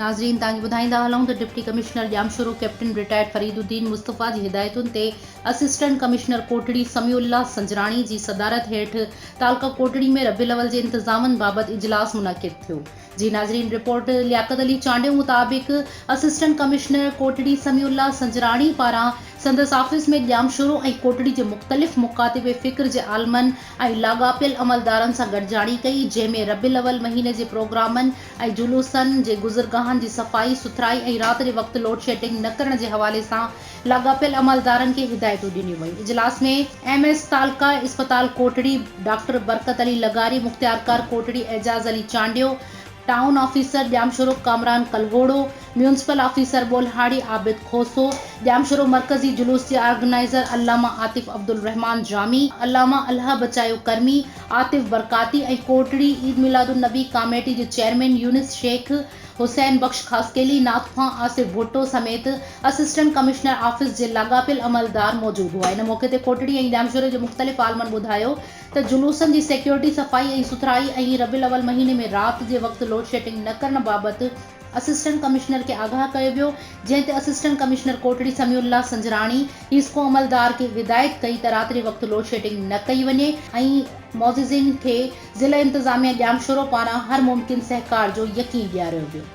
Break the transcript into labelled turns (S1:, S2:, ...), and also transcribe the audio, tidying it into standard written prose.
S1: नाज़रीन तव्हांखे ॿुधाईंदा हलूं त deputy commissioner Jamshoro captain retired Fariduddin Mustafa जी हिदायतुनि ते असिस्टेंट कमिश्नर कोटड़ी समीउल्लाह संजराणी जी सदारत हेठि तालका कोटड़ी में रबीउल अव्वल जे इंतज़ामनि बाबति इजलास मुनक़िद थियो। जी नाज़रीन, रिपोर्ट लियाकत अली चांडियो मुताबिक़ असिस्टेंट कमिश्नर कोटड़ी समीउल्लाह संजराणी पारां संदसि ऑफिस में ॼामशोरो ऐं कोटड़ी जे मुख़्तलिफ़ मुकातिब फ़िक्र जे आलमनि ऐं लाॻापियल अमलदारनि सां गॾिजाणी कई, जंहिंमें रबीउल अव्वल महीने जे प्रोग्रामनि ऐं जुलूसनि जे गुज़रगाहनि जी सफ़ाई सुथराई ऐं राति जे वक़्तु लोड शेडिंग न करण जे हवाले सां लाॻापियल अमलदारनि खे हिदायतूं ॾिनियूं वयूं। इजलास में MS तालका इस्पताल कोटड़ी डॉक्टर बरकत अली लगारी, मुख्तियारकार Kotri Ejaz Ali Chandio, town officer Jamshoro Kamran Kalhoro, municipal officer Bolhari Abid Khoso, Jamshoro मरकज़ी जुलूस जे ऑर्गेनाइज़र अल्लामा आतिफ अब्दुल रहमान जामी, अल्लामा अल्लाह बचायो कर्मी आतिफ बरकाती ऐं कोटड़ी ईद मिलादुन नबी कमेटी जे चेयरमैन यूनिस शेख, हुसैन बख्श खासकेली, नाथखां आसिफ भुट्टो समेत असिस्टेंट कमिश्नर ऑफिस जे लाॻापियल अमलदार मौजूद हुआ। इन मौक़े ते कोटड़ी ऐं ॼामशोरे जे मुख़्तलिफ़ आलमनि ॿुधायो त जुलूसनि जी सिक्योरिटी, सफ़ाई ऐं सुथराई ऐं रबीउल अव्वल महीने में राति जे वक़्तु लोड शेडिंग न करण बाबति असिस्टेंट कमिश्नर के आगाह कयो वियो, जंहिं ते असिस्टेंट कमिश्नर कोटड़ी समीउल्लाह संजराणी ईसको अमलदार खे हिदायत कई त राति जे वक़्तु लोड शेडिंग न कई वञे ऐं मौज़िज़िन खे ज़िला इंतज़ामिया ॼामशोरो पारां हर मुमकिन सहकार जो यकीन ॾियारियो वियो।